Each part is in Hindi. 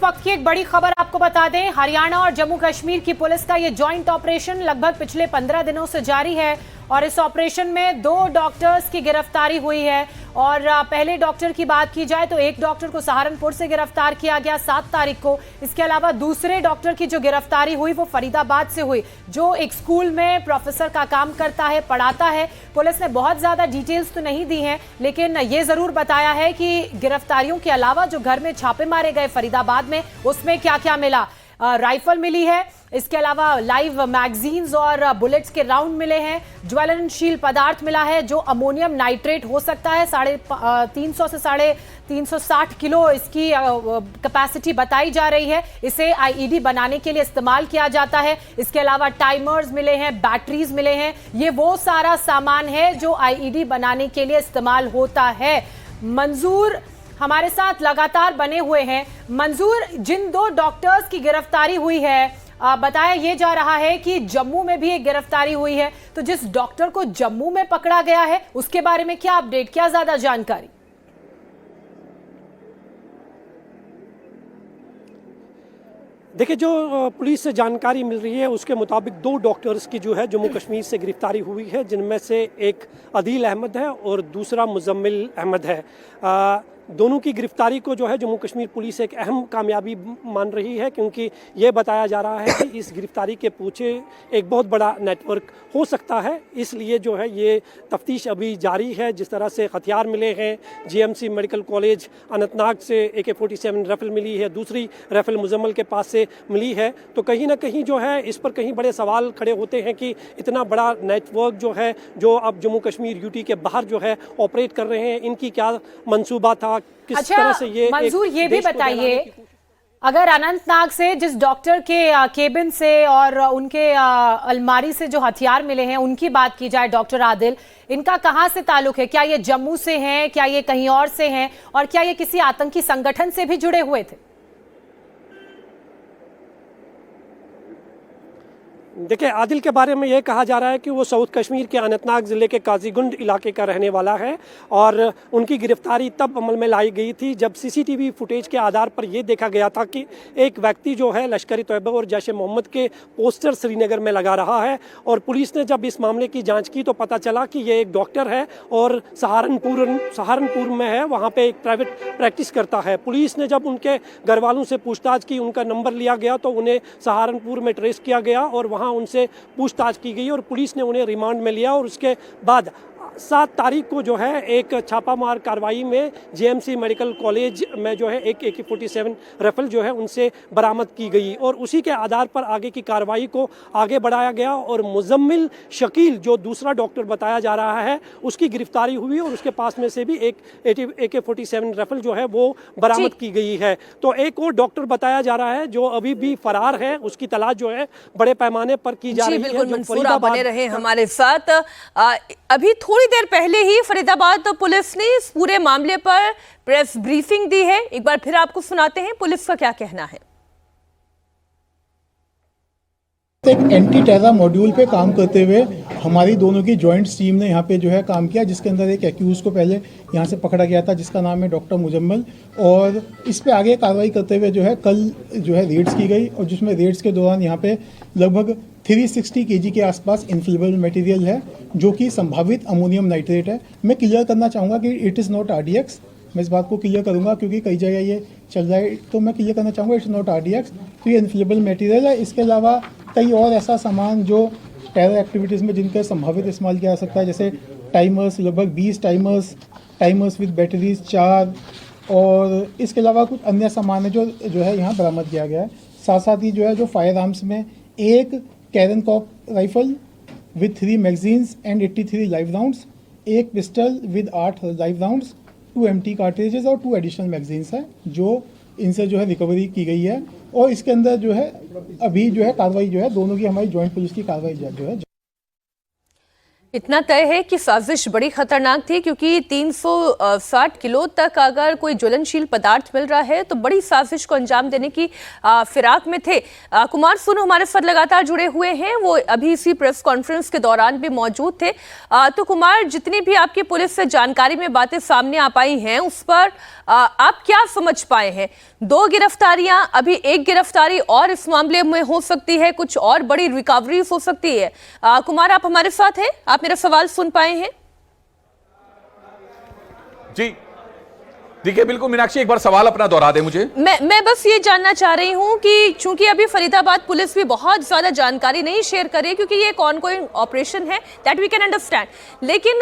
वक्त की एक बड़ी खबर आपको बता दें, हरियाणा और जम्मू कश्मीर की पुलिस का ये जॉइंट ऑपरेशन लगभग पिछले 15 दिनों से जारी है और इस ऑपरेशन में 2 डॉक्टर्स की गिरफ्तारी हुई है। और पहले डॉक्टर की बात की जाए तो एक डॉक्टर को सहारनपुर से गिरफ्तार किया गया 7 तारीख को। इसके अलावा दूसरे डॉक्टर की जो गिरफ्तारी हुई वो फरीदाबाद से हुई, जो एक स्कूल में प्रोफेसर का काम करता है, पढ़ाता है। पुलिस ने बहुत ज्यादा डिटेल्स तो नहीं दी हैं, लेकिन ये जरूर बताया है कि गिरफ्तारियों के अलावा जो घर में छापे मारे गए फरीदाबाद में, उसमें क्या क्या मिला। राइफल मिली है, इसके अलावा लाइव मैगजीन्स और बुलेट्स के राउंड मिले हैं, ज्वलनशील पदार्थ मिला है जो अमोनियम नाइट्रेट हो सकता है। 350 से 360 किलो इसकी कैपेसिटी बताई जा रही है। इसे आईईडी बनाने के लिए इस्तेमाल किया जाता है। इसके अलावा टाइमर्स मिले हैं, बैटरीज मिले हैं। ये वो सारा सामान है जो आईईडी बनाने के लिए इस्तेमाल होता है। मंजूर हमारे साथ लगातार बने हुए हैं। मंजूर, जिन 2 डॉक्टर्स की गिरफ्तारी हुई है, बताया ये जा रहा है कि जम्मू में भी एक गिरफ्तारी हुई है, तो जिस डॉक्टर को जम्मू में पकड़ा गया है उसके बारे में क्या अपडेट, क्या ज्यादा जानकारी? देखिए, जो पुलिस से जानकारी मिल रही है उसके मुताबिक 2 डॉक्टर्स की जो है जम्मू कश्मीर से गिरफ्तारी हुई है, जिनमें से एक अदील अहमद है और दूसरा मुजम्मिल अहमद है। दोनों की गिरफ्तारी को जो है जम्मू कश्मीर पुलिस एक अहम कामयाबी मान रही है, क्योंकि ये बताया जा रहा है कि इस गिरफ्तारी के पीछे एक बहुत बड़ा नेटवर्क हो सकता है। इसलिए जो है ये तफ्तीश अभी जारी है। जिस तरह से हथियार मिले हैं, जीएमसी मेडिकल कॉलेज अनंतनाग से AK-47 राइफल मिली है, दूसरी राइफल मुजम्मल के पास से मिली है, तो कहीं ना कहीं जो है इस पर कहीं बड़े सवाल खड़े होते हैं कि इतना बड़ा नेटवर्क जो है, जो अब जम्मू कश्मीर यूटी के बाहर जो है ऑपरेट कर रहे हैं, इनकी क्या मंसूबा था, किस तरह से ये मंजूर, ये भी बताइए, अगर अनंतनाग से जिस डॉक्टर के केबिन से और उनके अलमारी से जो हथियार मिले हैं उनकी बात की जाए, डॉक्टर आदिल, इनका कहां से ताल्लुक है? क्या ये जम्मू से हैं, क्या ये कहीं और से हैं, और क्या ये किसी आतंकी संगठन से भी जुड़े हुए थे? देखिए, आदिल के बारे में ये कहा जा रहा है कि वो साउथ कश्मीर के अनंतनाग ज़िले के काजीगुंड इलाके का रहने वाला है और उनकी गिरफ्तारी तब अमल में लाई गई थी जब सीसीटीवी फुटेज के आधार पर यह देखा गया था कि एक व्यक्ति जो है लश्कर तैयबा और जैश मोहम्मद के पोस्टर श्रीनगर में लगा रहा है। और पुलिस ने जब इस मामले की जाँच की तो पता चला कि ये एक डॉक्टर है और सहारनपुर में है, वहाँ पर एक प्राइवेट प्रैक्टिस करता है। पुलिस ने जब उनके घर वालों से पूछताछ की, उनका नंबर लिया गया तो उन्हें सहारनपुर में ट्रेस किया गया और वहाँ उनसे पूछताछ की गई और पुलिस ने उन्हें रिमांड में लिया। और उसके बाद 7 तारीख को जो है एक छापामार कार्रवाई में जीएमसी मेडिकल कॉलेज में जो है एक AK-47 राइफल जो है उनसे बरामद की गई और उसी के आधार पर आगे की कार्रवाई को आगे बढ़ाया गया और मुजम्मिल शकील जो दूसरा डॉक्टर बताया जा रहा है उसकी गिरफ्तारी हुई और उसके पास में से भी एक AK-47 राइफल जो है वो बरामद की गई है। तो एक और डॉक्टर बताया जा रहा है जो अभी भी फरार है, उसकी तलाश जो है बड़े पैमाने पर की जा रही है। मंसूर, बने रहे हमारे साथ। अभी थोड़ी देर पहले ही फरीदाबाद पुलिस ने इस पूरे मामले पर प्रेस ब्रीफिंग दी है, एक बार फिर आपको सुनाते हैं पुलिस का क्या कहना है। एक एंटी टेरर मॉड्यूल पे काम करते हुए हमारी दोनों की जॉइंट टीम ने यहाँ पे जो है काम किया, जिसके अंदर एक एक्यूज को पहले यहाँ से पकड़ा गया था जिसका नाम है डॉक्टर मुजम्मल, और इस पे आगे कार्रवाई करते हुए जो है कल जो है रेड्स की गई और जिसमें रेड्स के दौरान यहाँ पे लगभग 360 kg के आसपास इन्फ्लेमेबल मटेरियल है जो कि संभावित अमोनियम नाइट्रेट है। मैं क्लियर करना चाहूँगा कि इट इज़ नॉट RDX। मैं इस बात को क्लियर करूंगा क्योंकि कई जगह ये चल रहा है, तो मैं क्लियर करना चाहूँगा इट्स नॉट RDX। तो ये इन्फ्लेमेबल मटेरियल है। इसके अलावा कई और ऐसा सामान जो टेरर एक्टिविटीज़ में जिनका संभावित इस्तेमाल किया जा सकता है, जैसे टाइमर्स, लगभग 20 टाइमर्स विद बैटरीज 4, और इसके अलावा कुछ अन्य सामान है जो है यहाँ बरामद किया गया है। साथ साथ ही जो है जो फायर आर्म्स में एक कैरन कॉप rifle with 3 magazines and 83 live rounds, एक pistol with 8 live rounds, 2 empty cartridges और 2 एडिशनल मैगजीन्स है जो इनसे जो है रिकवरी की गई है। और इसके अंदर जो है अभी जो है कार्रवाई जो है दोनों की हमारी जॉइंट पुलिस की कार्रवाई जो है इतना तय है कि साजिश बड़ी खतरनाक थी, क्योंकि 360 किलो तक अगर कोई ज्वलनशील पदार्थ मिल रहा है तो बड़ी साजिश को अंजाम देने की फिराक में थे। कुमार सोनू हमारे साथ लगातार जुड़े हुए हैं, वो अभी इसी प्रेस कॉन्फ्रेंस के दौरान भी मौजूद थे। तो कुमार, जितनी भी आपकी पुलिस से जानकारी में बातें सामने आ पाई हैं, उस पर आप क्या समझ पाए हैं? 2 गिरफ्तारियां, अभी एक गिरफ्तारी और इस मामले में हो सकती है, कुछ और बड़ी रिकवरीज हो सकती है। कुमार, आप हमारे साथ हैं? आप मेरा सवाल सुन पाए हैं? जी देखिए, बिल्कुल मीनाक्षी, एक बार सवाल अपना दोहरा दे मुझे। मैं बस ये जानना चाह रही हूं कि चूंकि अभी फरीदाबाद पुलिस भी बहुत ज्यादा जानकारी नहीं शेयर करे, क्योंकि ये एक ऑनगोइंग ऑपरेशन है, दैट वी कैन अंडरस्टैंड, लेकिन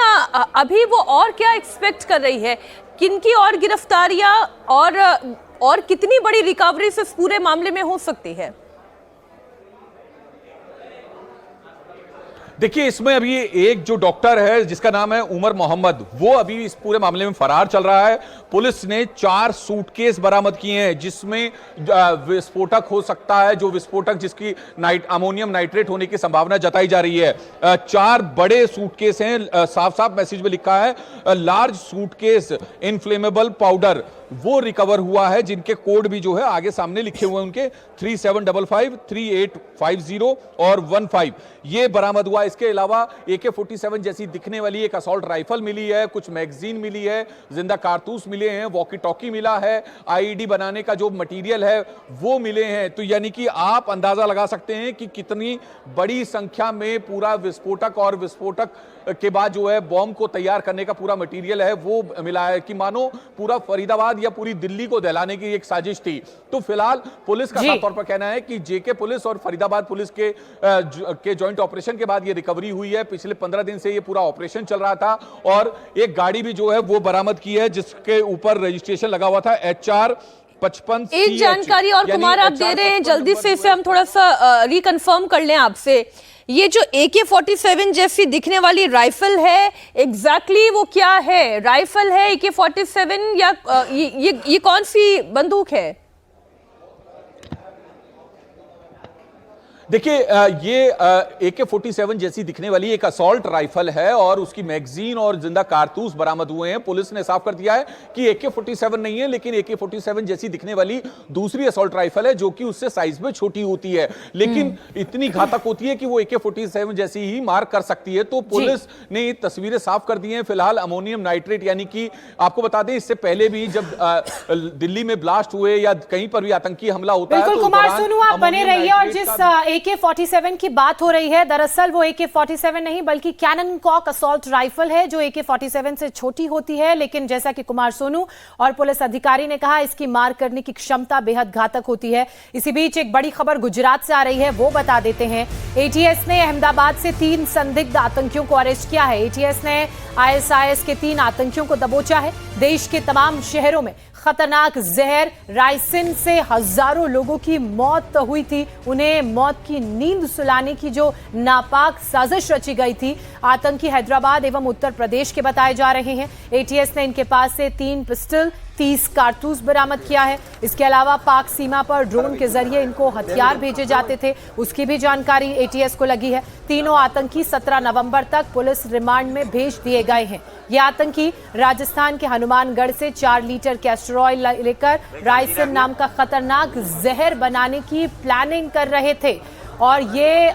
अभी वो और क्या एक्सपेक्ट कर रही है? किनकी और गिरफ्तारियां और कितनी बड़ी रिकवरी इस पूरे मामले में हो सकती है? देखिए, इसमें अभी एक जो डॉक्टर है जिसका नाम है उमर मोहम्मद, वो अभी इस पूरे मामले में फरार चल रहा है। पुलिस ने 4 सूटकेस बरामद किए हैं जिसमें विस्फोटक हो सकता है, जो विस्फोटक जिसकी अमोनियम नाइट्रेट होने की संभावना जताई जा रही है। 4 बड़े सूटकेस हैं, साफ साफ मैसेज में लिखा है लार्ज सूटकेस इनफ्लेमेबल पाउडर, वो रिकवर हुआ है, जिनके कोड भी जो है आगे सामने लिखे हुए हैं उनके 3755, 3850 और 15, ये बरामद हुआ। इसके अलावा AK-47 जैसी दिखने वाली एक असॉल्ट राइफल मिली है, कुछ मैगजीन मिली है, जिंदा कारतूस मिले हैं, वॉकी टॉकी मिला है, आईईडी बनाने का जो मटेरियल है वो मिले हैं। तो यानी कि आप अंदाजा लगा सकते हैं कि कितनी बड़ी संख्या में पूरा विस्फोटक और विस्फोटक के बाद जो है बॉम्ब को तैयार करने का पूरा मटेरियल है वो मिला है, कि मानो पूरा फरीदाबाद या पूरी दिल्ली को दहलाने की एक साजिश थी। तो फिलहाल पुलिस का साफ तौर पर कहना है कि जेके पुलिस और फरीदाबाद पुलिस के जॉइंट ऑपरेशन के बाद ये रिकवरी हुई है। पिछले 15 दिन से ये पूरा ऑपरेशन चल रहा था और एक गाड़ी भी जो है वो बरामद की है जिसके ऊपर रजिस्ट्रेशन लगा हुआ था HR 55। एक जानकारी और कुमार आप दे रहे हैं, जल्दी से इसे हम थोड़ा सा रिकन्फर्म कर लें आपसे। ये जो AK-47 जैसी दिखने वाली राइफल है, एग्जैक्टली वो क्या है? राइफल है AK-47 या ये कौन सी बंदूक है? देखिए, ये AK-47 जैसी दिखने वाली एक असॉल्ट राइफल है और उसकी मैगजीन और जिंदा कारतूस बरामद हुए हैं। पुलिस ने साफ कर दिया है कि AK-47 नहीं है, लेकिन AK-47 जैसी दिखने वाली दूसरी असॉल्ट राइफल है जो कि उससे साइज में छोटी होती है, लेकिन इतनी घातक होती है कि वो AK-47 जैसी ही मार कर सकती है। तो पुलिस ने ये तस्वीरें साफ कर दी हैं। फिलहाल अमोनियम नाइट्रेट, यानी कि आपको बता दें, इससे पहले भी जब दिल्ली में ब्लास्ट हुए या कहीं पर भी आतंकी हमला होता है, बिल्कुल कुमार सोनू, आप बने रहिए। और जिस AK-47 की बात हो रही है, दरअसल वो AK-47 नहीं बल्कि कैनन कॉक असॉल्ट राइफल है जो AK-47 से छोटी होती है, लेकिन जैसा कि कुमार सोनू और पुलिस अधिकारी ने कहा, इसकी मार करने की क्षमता बेहद घातक होती है। इसी बीच एक बड़ी खबर गुजरात से आ रही है, वो बता देते हैं। ATS ने अहमदाबाद से 3 संदिग्ध आतंकियों को अरेस्ट किया है। ATS ने ISIS के 3 आतंकियों को दबोचा है। देश के तमाम शहरों में खतरनाक जहर राइसिन से हजारों लोगों की मौत हुई थी। उन्हें मौत की नींद सुलाने की जो नापाक साजिश रची गई थी, आतंकी हैदराबाद एवं उत्तर प्रदेश के बताए जा रहे हैं। ATS ने इनके पास से 3 पिस्टल, 30 कारतूस बरामद किया है। इसके अलावा पाक सीमा पर ड्रोन के जरिए इनको हथियार भेजे जाते थे, उसकी भी जानकारी ATS को लगी है। तीनों आतंकी 17 नवंबर तक पुलिस रिमांड में भेज दिए गए हैं। ये आतंकी राजस्थान के हनुमानगढ़ से 4 लीटर कैस्टर ऑयल लेकर राइसिन नाम का खतरनाक जहर बनाने की प्लानिंग कर रहे थे, और ये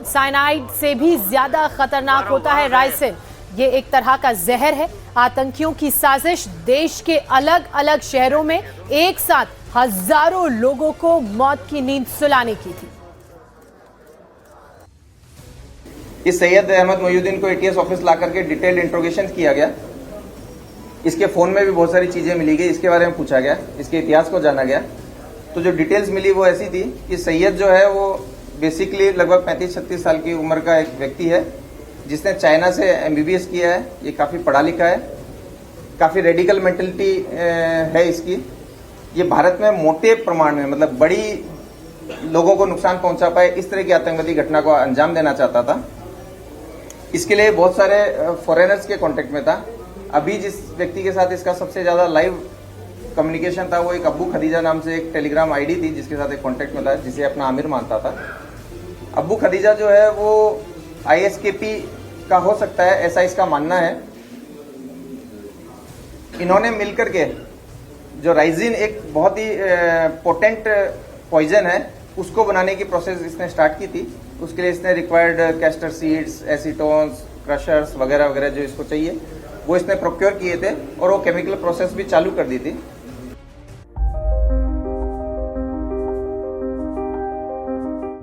साइनाइड से भी ज्यादा खतरनाक होता है राइसिन। ये एक तरह का जहर है। आतंकियों की साजिश देश के अलग अलग शहरों में एक साथ हजारों लोगों को मौत की नींद सुलाने की थी। इस सैयद अहमद मोहिउद्दीन को ATS ऑफिस ला करके डिटेल्ड इंट्रोगेशन किया गया। इसके फोन में भी बहुत सारी चीजें मिली गई, इसके बारे में पूछा गया, इसके इतिहास को जाना गया। तो जो डिटेल्स मिली वो ऐसी थी कि सैयद जो है वो बेसिकली लगभग 35-36 साल की उम्र का एक व्यक्ति है जिसने चाइना से MBBS किया है। ये काफ़ी पढ़ा लिखा है, काफ़ी रेडिकल मेंटलिटी है इसकी। ये भारत में मोटे प्रमाण में, मतलब बड़ी लोगों को नुकसान पहुंचा पाए, इस तरह की आतंकवादी घटना को अंजाम देना चाहता था। इसके लिए बहुत सारे फॉरेनर्स के कांटेक्ट में था। अभी जिस व्यक्ति के साथ इसका सबसे ज़्यादा लाइव कम्युनिकेशन था वो एक अब्बू खदीजा नाम से एक टेलीग्राम ID थी जिसके साथ एक कांटेक्ट में था, जिसे अपना आमिर मानता था। अब्बू खदीजा जो है वो ISKP का हो सकता है, ऐसा इसका मानना है। इन्होंने मिलकर के जो राइजिन एक बहुत ही पोटेंट पॉइजन है, उसको बनाने की प्रोसेस इसने स्टार्ट की थी। उसके लिए इसने रिक्वायर्ड कैस्टर सीड्स, एसीटोन्स, क्रशर्स वगैरह वगैरह जो इसको चाहिए वो इसने प्रोक्योर किए थे और वो केमिकल प्रोसेस भी चालू कर दी थी।